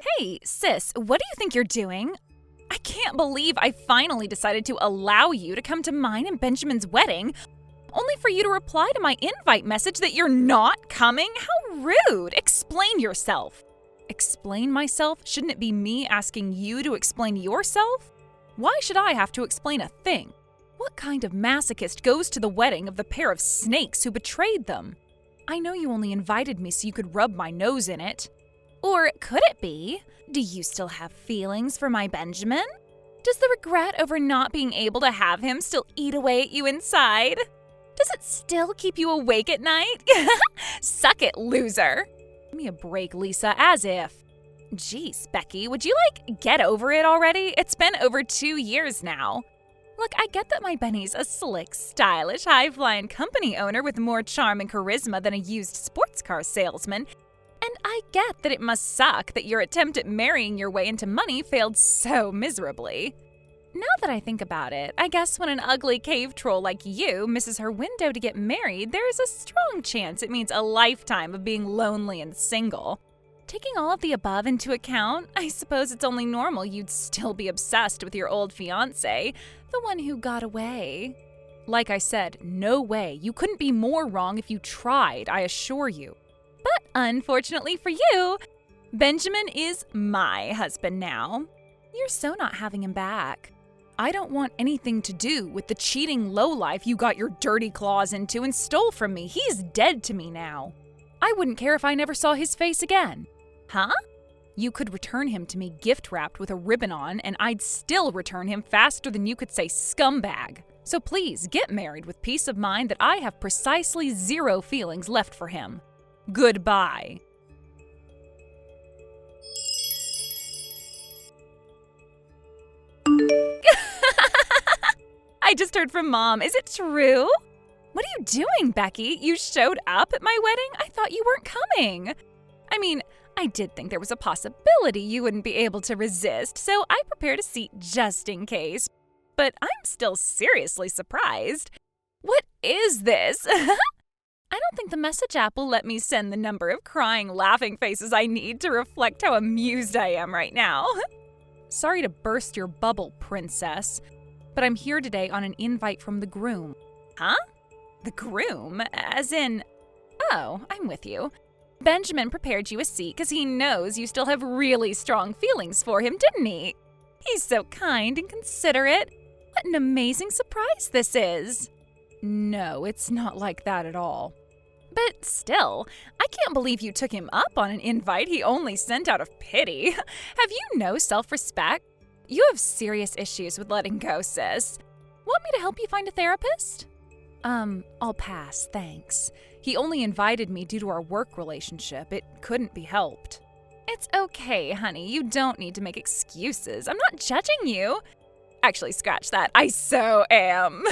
Hey, sis, what do you think you're doing? I can't believe I finally decided to allow you to come to mine and Benjamin's wedding, only for you to reply to my invite message that you're not coming? How rude! Explain yourself. Explain myself? Shouldn't it be me asking you to explain yourself? Why should I have to explain a thing? What kind of masochist goes to the wedding of the pair of snakes who betrayed them? I know you only invited me so you could rub my nose in it. Or could it be? Do you still have feelings for my Benjamin? Does the regret over not being able to have him still eat away at you inside? Does it still keep you awake at night? Suck it, loser. Give me a break, Lisa, as if. Jeez, Becky, would you, get over it already? It's been over 2 years now. Look, I get that my Benny's a slick, stylish, high-flying company owner with more charm and charisma than a used sports car salesman. And I get that it must suck that your attempt at marrying your way into money failed so miserably. Now that I think about it, I guess when an ugly cave troll like you misses her window to get married, there is a strong chance it means a lifetime of being lonely and single. Taking all of the above into account, I suppose it's only normal you'd still be obsessed with your old fiancé, the one who got away. Like I said, no way. You couldn't be more wrong if you tried, I assure you. But unfortunately for you, Benjamin is my husband now. You're so not having him back. I don't want anything to do with the cheating lowlife you got your dirty claws into and stole from me. He's dead to me now. I wouldn't care if I never saw his face again. Huh? You could return him to me gift-wrapped with a ribbon on, and I'd still return him faster than you could say scumbag. So please, get married with peace of mind that I have precisely 0 feelings left for him. Goodbye. I just heard from Mom. Is it true? What are you doing, Becky? You showed up at my wedding? I thought you weren't coming. I mean, I did think there was a possibility you wouldn't be able to resist, so I prepared a seat just in case. But I'm still seriously surprised. What is this? I don't think the message app will let me send the number of crying, laughing faces I need to reflect how amused I am right now. Sorry to burst your bubble, princess, but I'm here today on an invite from the groom. Huh? The groom? As in… Oh, I'm with you. Benjamin prepared you a seat because he knows you still have really strong feelings for him, didn't he? He's so kind and considerate. What an amazing surprise this is. No, it's not like that at all. But still, I can't believe you took him up on an invite he only sent out of pity. Have you no self-respect? You have serious issues with letting go, sis. Want me to help you find a therapist? I'll pass, thanks. He only invited me due to our work relationship. It couldn't be helped. It's okay, honey. You don't need to make excuses. I'm not judging you. Actually, scratch that. I so am.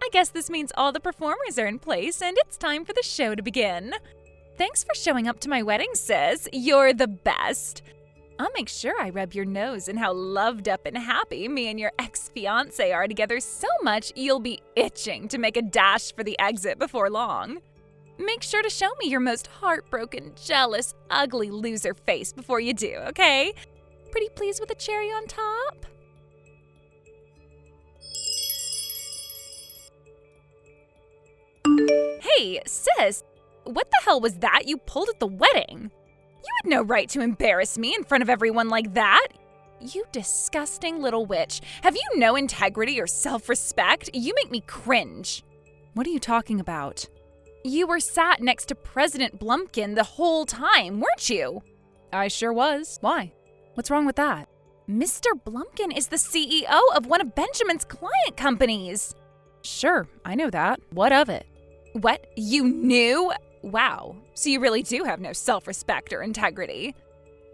I guess this means all the performers are in place and it's time for the show to begin. Thanks for showing up to my wedding, sis. You're the best. I'll make sure I rub your nose in how loved up and happy me and your ex-fiancé are together so much you'll be itching to make a dash for the exit before long. Make sure to show me your most heartbroken, jealous, ugly loser face before you do, okay? Pretty pleased with a cherry on top? Hey, sis, what the hell was that you pulled at the wedding? You had no right to embarrass me in front of everyone like that. You disgusting little witch. Have you no integrity or self-respect? You make me cringe. What are you talking about? You were sat next to President Blumpkin the whole time, weren't you? I sure was. Why? What's wrong with that? Mr. Blumpkin is the CEO of one of Benjamin's client companies. Sure, I know that. What of it? What? You knew? Wow, so you really do have no self-respect or integrity.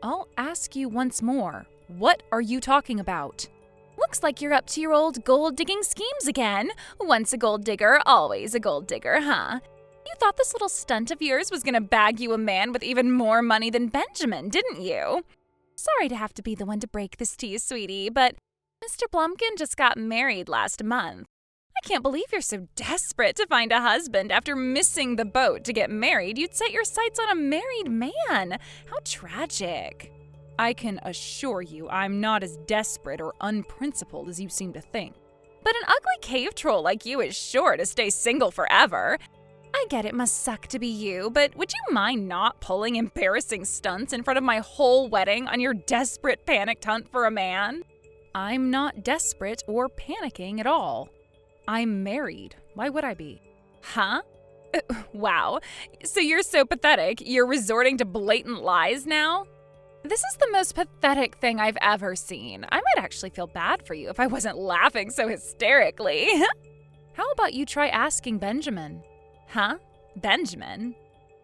I'll ask you once more. What are you talking about? Looks like you're up to your old gold-digging schemes again. Once a gold digger, always a gold digger, huh? You thought this little stunt of yours was gonna bag you a man with even more money than Benjamin, didn't you? Sorry to have to be the one to break this to you, sweetie, but Mr. Blumpkin just got married last month. I can't believe you're so desperate to find a husband after missing the boat to get married. You'd set your sights on a married man. How tragic. I can assure you I'm not as desperate or unprincipled as you seem to think. But an ugly cave troll like you is sure to stay single forever. I get it must suck to be you, but would you mind not pulling embarrassing stunts in front of my whole wedding on your desperate panicked hunt for a man? I'm not desperate or panicking at all. I'm married. Why would I be? Huh? Wow. So you're so pathetic, you're resorting to blatant lies now? This is the most pathetic thing I've ever seen. I might actually feel bad for you if I wasn't laughing so hysterically. How about you try asking Benjamin? Huh? Benjamin?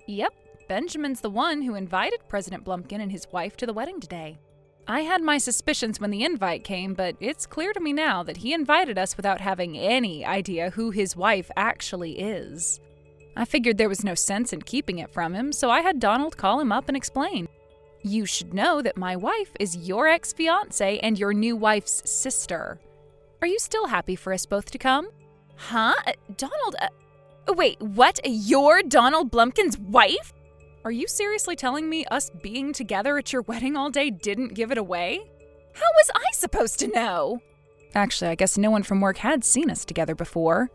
Yep, Benjamin's the one who invited President Blumpkin and his wife to the wedding today. I had my suspicions when the invite came, but it's clear to me now that he invited us without having any idea who his wife actually is. I figured there was no sense in keeping it from him, so I had Donald call him up and explain. You should know that my wife is your ex-fiancé and your new wife's sister. Are you still happy for us both to come? Huh? Donald, wait, what? You're Donald Blumpkin's wife? Are you seriously telling me us being together at your wedding all day didn't give it away? How was I supposed to know? Actually, I guess no one from work had seen us together before.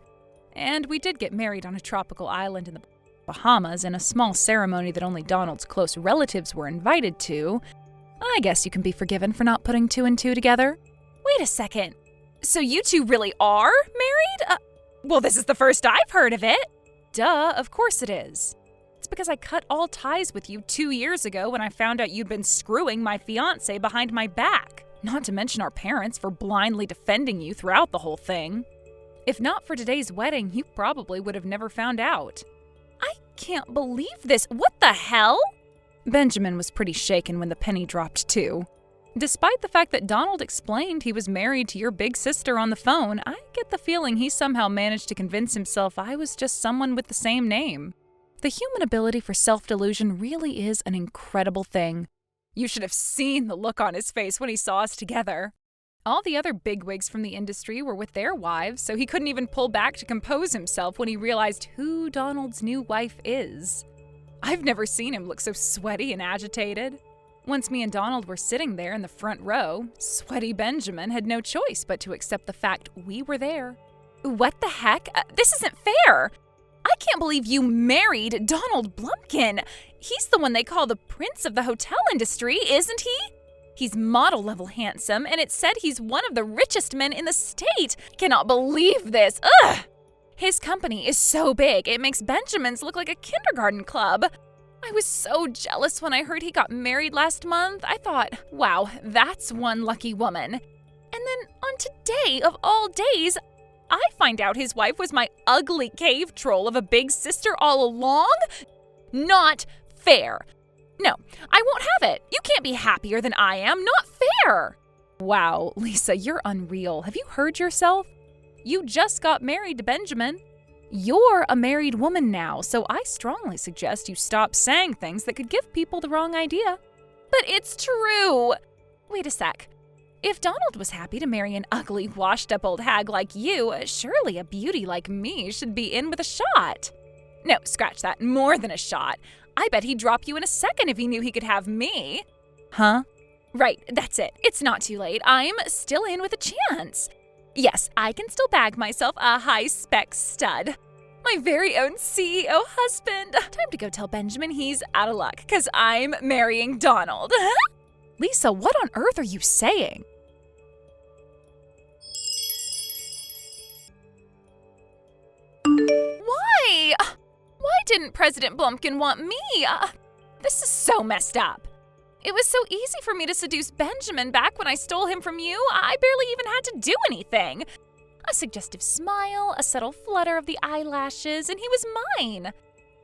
And we did get married on a tropical island in the Bahamas in a small ceremony that only Donald's close relatives were invited to. I guess you can be forgiven for not putting two and two together. Wait a second. So you two really are married? Well, this is the first I've heard of it. Duh, of course it is. It's because I cut all ties with you 2 years ago when I found out you'd been screwing my fiancé behind my back. Not to mention our parents for blindly defending you throughout the whole thing. If not for today's wedding, you probably would have never found out. I can't believe this. What the hell? Benjamin was pretty shaken when the penny dropped too. Despite the fact that Donald explained he was married to your big sister on the phone, I get the feeling he somehow managed to convince himself I was just someone with the same name. The human ability for self-delusion really is an incredible thing. You should have seen the look on his face when he saw us together. All the other bigwigs from the industry were with their wives, so he couldn't even pull back to compose himself when he realized who Donald's new wife is. I've never seen him look so sweaty and agitated. Once me and Donald were sitting there in the front row, sweaty Benjamin had no choice but to accept the fact we were there. What the heck? This isn't fair! I can't believe you married Donald Blumpkin. He's the one they call the prince of the hotel industry, isn't he? He's model-level handsome, and it's said he's one of the richest men in the state. Cannot believe this. Ugh! His company is so big, it makes Benjamin's look like a kindergarten club. I was so jealous when I heard he got married last month. I thought, wow, that's one lucky woman. And then on today of all days, I find out his wife was my ugly cave troll of a big sister all along? Not fair. No, I won't have it. You can't be happier than I am. Not fair. Wow, Lisa, you're unreal. Have you heard yourself? You just got married to Benjamin. You're a married woman now, so I strongly suggest you stop saying things that could give people the wrong idea. But it's true. Wait a sec. If Donald was happy to marry an ugly, washed-up old hag like you, surely a beauty like me should be in with a shot. No, scratch that. More than a shot. I bet he'd drop you in a second if he knew he could have me. Huh? Right, that's it. It's not too late. I'm still in with a chance. Yes, I can still bag myself a high-spec stud. My very own CEO husband. Time to go tell Benjamin he's out of luck, because I'm marrying Donald. Lisa, what on earth are you saying? Why? Why didn't President Blumpkin want me? This is so messed up. It was so easy for me to seduce Benjamin back when I stole him from you. I barely even had to do anything. A suggestive smile, a subtle flutter of the eyelashes, and he was mine.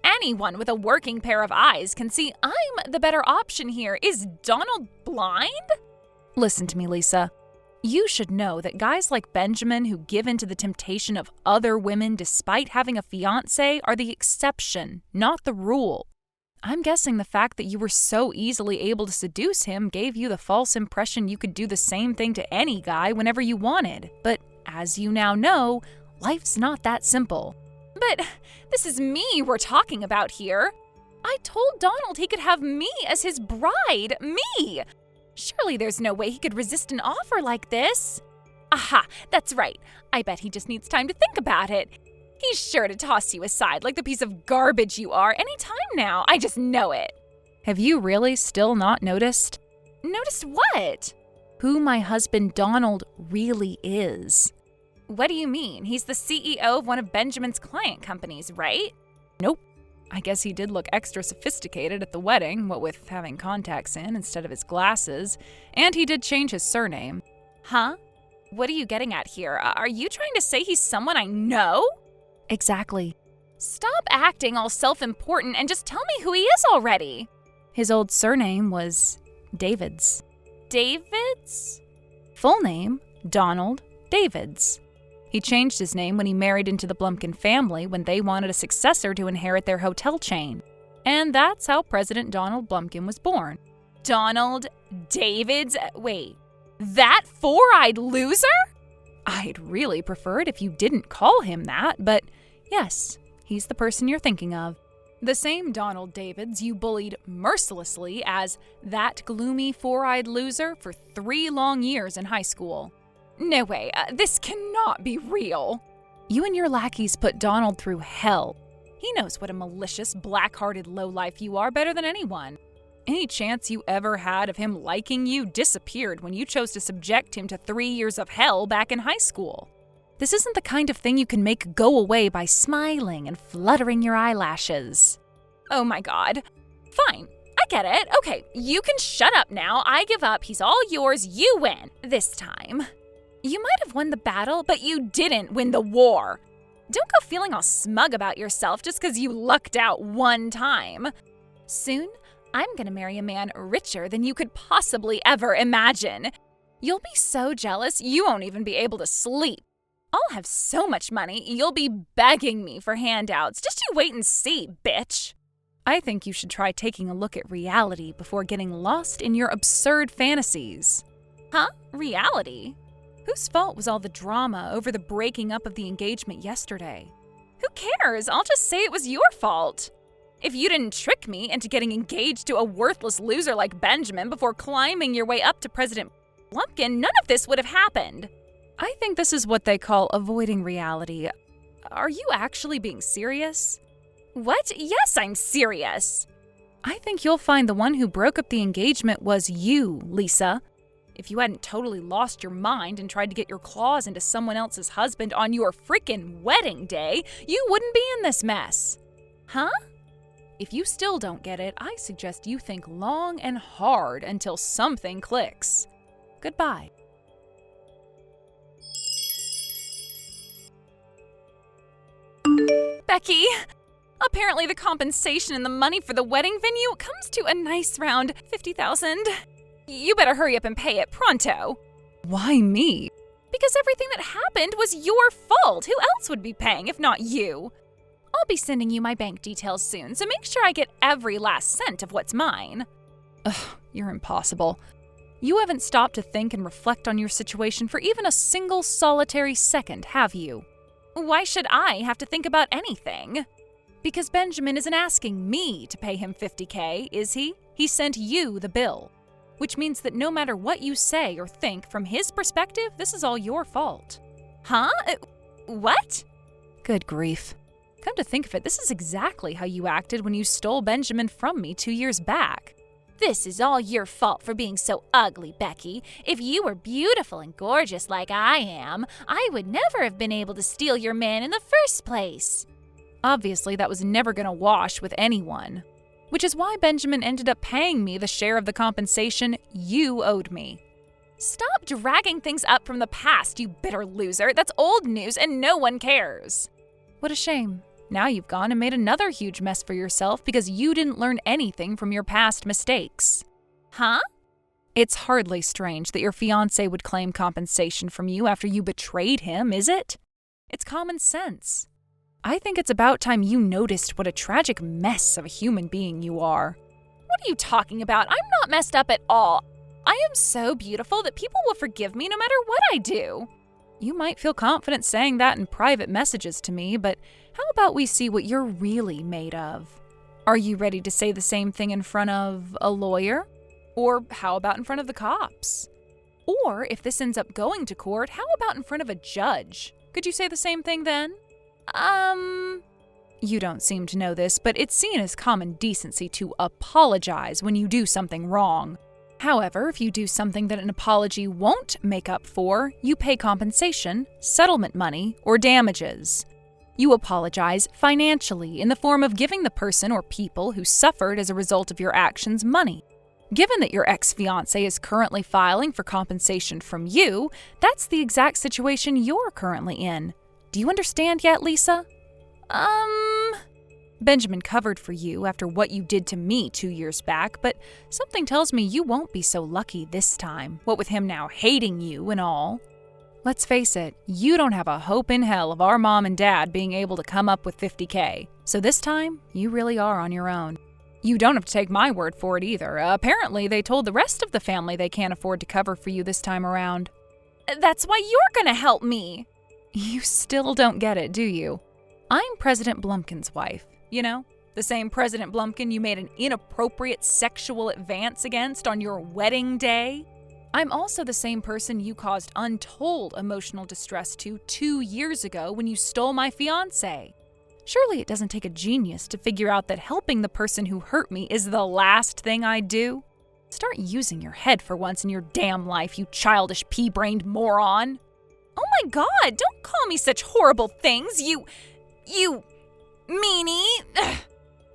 Anyone with a working pair of eyes can see I'm the better option here. Is Donald blind? Listen to me, Lisa. You should know that guys like Benjamin who give in to the temptation of other women despite having a fiancé are the exception, not the rule. I'm guessing the fact that you were so easily able to seduce him gave you the false impression you could do the same thing to any guy whenever you wanted. But as you now know, Life's not that simple. But this is me we're talking about here. I told Donald he could have me as his bride. Me! Surely there's no way he could resist an offer like this. Aha, that's right. I bet he just needs time to think about it. He's sure to toss you aside like the piece of garbage you are any time now. I just know it. Have you really still not noticed? Noticed what? Who my husband Donald really is. What do you mean? He's the CEO of one of Benjamin's client companies, right? Nope. I guess he did look extra sophisticated at the wedding, what with having contacts in instead of his glasses, and he did change his surname. Huh? What are you getting at here? Are you trying to say he's someone I know? Exactly. Stop acting all self-important and just tell me who he is already. His old surname was Davids. Davids? Full name, Donald Davids. He changed his name when he married into the Blumpkin family when they wanted a successor to inherit their hotel chain. And that's how President Donald Blumpkin was born. Donald Davids? Wait, that four-eyed loser? I'd really prefer it if you didn't call him that, but yes, he's the person you're thinking of. The same Donald Davids you bullied mercilessly as that gloomy four-eyed loser for 3 long years in high school. No way, this cannot be real. You and your lackeys put Donald through hell. He knows what a malicious, black-hearted lowlife you are better than anyone. Any chance you ever had of him liking you disappeared when you chose to subject him to 3 years of hell back in high school. This isn't the kind of thing you can make go away by smiling and fluttering your eyelashes. Oh my God. Fine, I get it. Okay, you can shut up now. I give up. He's all yours. You win. This time. You might have won the battle, but you didn't win the war. Don't go feeling all smug about yourself just because you lucked out one time. Soon, I'm gonna marry a man richer than you could possibly ever imagine. You'll be so jealous you won't even be able to sleep. I'll have so much money, you'll be begging me for handouts. Just you wait and see, bitch. I think you should try taking a look at reality before getting lost in your absurd fantasies. Huh? Reality? Whose fault was all the drama over the breaking up of the engagement yesterday? Who cares? I'll just say it was your fault. If you didn't trick me into getting engaged to a worthless loser like Benjamin before climbing your way up to President Blumpkin, none of this would have happened. I think this is what they call avoiding reality. Are you actually being serious? What? Yes, I'm serious. I think you'll find the one who broke up the engagement was you, Lisa. If you hadn't totally lost your mind and tried to get your claws into someone else's husband on your frickin' wedding day, you wouldn't be in this mess. Huh? If you still don't get it, I suggest you think long and hard until something clicks. Goodbye. Becky, apparently the compensation and the money for the wedding venue comes to a nice round $50,000. You better hurry up and pay it pronto. Why me? Because everything that happened was your fault. Who else would be paying if not you? I'll be sending you my bank details soon, so make sure I get every last cent of what's mine. Ugh, you're impossible. You haven't stopped to think and reflect on your situation for even a single solitary second, have you? Why should I have to think about anything? Because Benjamin isn't asking me to pay him $50K, is he? He sent you the bill. Which means that no matter what you say or think, from his perspective, this is all your fault. Huh? What? Good grief. Come to think of it, this is exactly how you acted when you stole Benjamin from me 2 years back. This is all your fault for being so ugly, Becky. If you were beautiful and gorgeous like I am, I would never have been able to steal your man in the first place. Obviously, that was never going to wash with anyone. Which is why Benjamin ended up paying me the share of the compensation you owed me. Stop dragging things up from the past, you bitter loser. That's old news and no one cares. What a shame. Now you've gone and made another huge mess for yourself because you didn't learn anything from your past mistakes. Huh? It's hardly strange that your fiancé would claim compensation from you after you betrayed him, is it? It's common sense. I think it's about time you noticed what a tragic mess of a human being you are. What are you talking about? I'm not messed up at all. I am so beautiful that people will forgive me no matter what I do. You might feel confident saying that in private messages to me, but how about we see what you're really made of? Are you ready to say the same thing in front of a lawyer? Or how about in front of the cops? Or if this ends up going to court, how about in front of a judge? Could you say the same thing then? You don't seem to know this, but it's seen as common decency to apologize when you do something wrong. However, if you do something that an apology won't make up for, you pay compensation, settlement money, or damages. You apologize financially in the form of giving the person or people who suffered as a result of your actions money. Given that your ex-fiancé is currently filing for compensation from you, that's the exact situation you're currently in. Do you understand yet, Lisa? Benjamin covered for you after what you did to me 2 years back, but something tells me you won't be so lucky this time, what with him now hating you and all. Let's face it, you don't have a hope in hell of our mom and dad being able to come up with $50K, so this time, you really are on your own. You don't have to take my word for it either. Apparently, they told the rest of the family they can't afford to cover for you this time around. That's why you're gonna help me! You still don't get it, do you? I'm President Blumpkin's wife. You know, the same President Blumpkin you made an inappropriate sexual advance against on your wedding day. I'm also the same person you caused untold emotional distress to 2 years ago when you stole my fiancé. Surely it doesn't take a genius to figure out that helping the person who hurt me is the last thing I'd do. Start using your head for once in your damn life, you childish pea-brained moron. Oh my God, don't call me such horrible things, you meanie.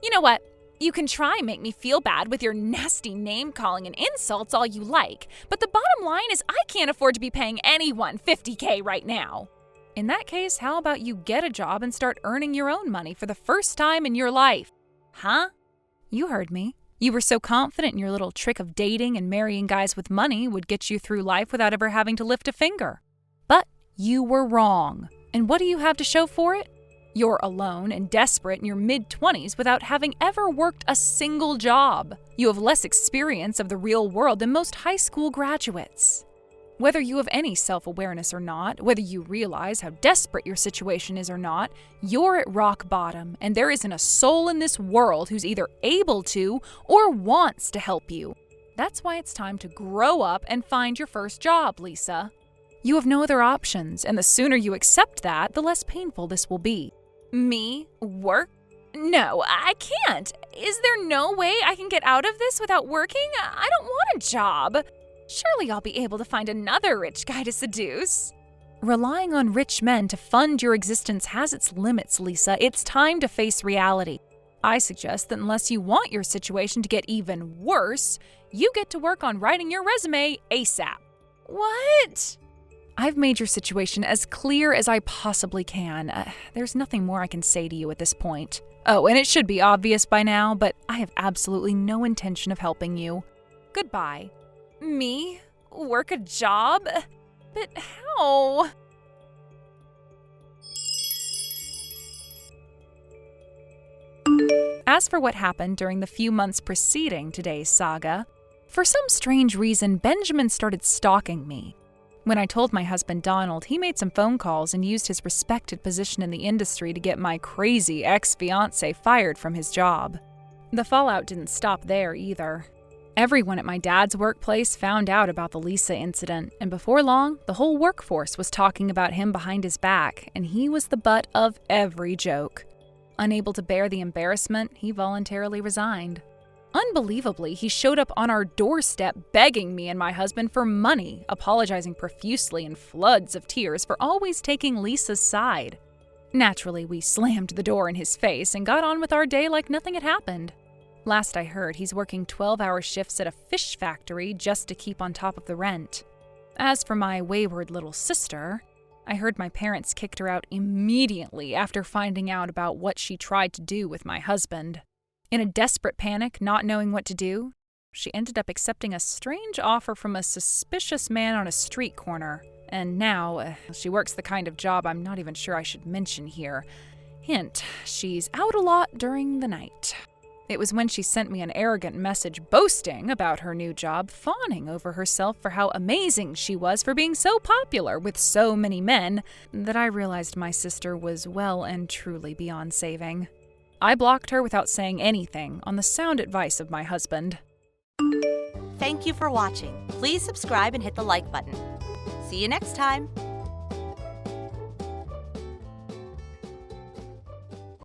You know what? You can try and make me feel bad with your nasty name-calling and insults all you like, but the bottom line is I can't afford to be paying anyone $50K right now. In that case, how about you get a job and start earning your own money for the first time in your life? Huh? You heard me. You were so confident in your little trick of dating and marrying guys with money would get you through life without ever having to lift a finger. But you were wrong. And what do you have to show for it? You're alone and desperate in your mid-20s without having ever worked a single job. You have less experience of the real world than most high school graduates. Whether you have any self-awareness or not, whether you realize how desperate your situation is or not, you're at rock bottom, and there isn't a soul in this world who's either able to or wants to help you. That's why it's time to grow up and find your first job, Lisa. You have no other options, and the sooner you accept that, the less painful this will be. Me? Work? No, I can't. Is there no way I can get out of this without working? I don't want a job. Surely I'll be able to find another rich guy to seduce. Relying on rich men to fund your existence has its limits, Lisa. It's time to face reality. I suggest that unless you want your situation to get even worse, you get to work on writing your resume ASAP. What? I've made your situation as clear as I possibly can. There's nothing more I can say to you at this point. Oh, and it should be obvious by now, but I have absolutely no intention of helping you. Goodbye. Me? Work a job? But how? As for what happened during the few months preceding today's saga, for some strange reason, Benjamin started stalking me. When I told my husband Donald, he made some phone calls and used his respected position in the industry to get my crazy ex-fiancé fired from his job. The fallout didn't stop there either. Everyone at my dad's workplace found out about the Lisa incident, and before long, the whole workforce was talking about him behind his back, and he was the butt of every joke. Unable to bear the embarrassment, he voluntarily resigned. Unbelievably, he showed up on our doorstep begging me and my husband for money, apologizing profusely in floods of tears for always taking Lisa's side. Naturally, we slammed the door in his face and got on with our day like nothing had happened. Last I heard, he's working 12-hour shifts at a fish factory just to keep on top of the rent. As for my wayward little sister, I heard my parents kicked her out immediately after finding out about what she tried to do with my husband. In a desperate panic, not knowing what to do, she ended up accepting a strange offer from a suspicious man on a street corner. And now, she works the kind of job I'm not even sure I should mention here. Hint, she's out a lot during the night. It was when she sent me an arrogant message boasting about her new job, fawning over herself for how amazing she was for being so popular with so many men, that I realized my sister was well and truly beyond saving. I blocked her without saying anything on the sound advice of my husband. Thank you for watching. Please subscribe and hit the like button. See you next time.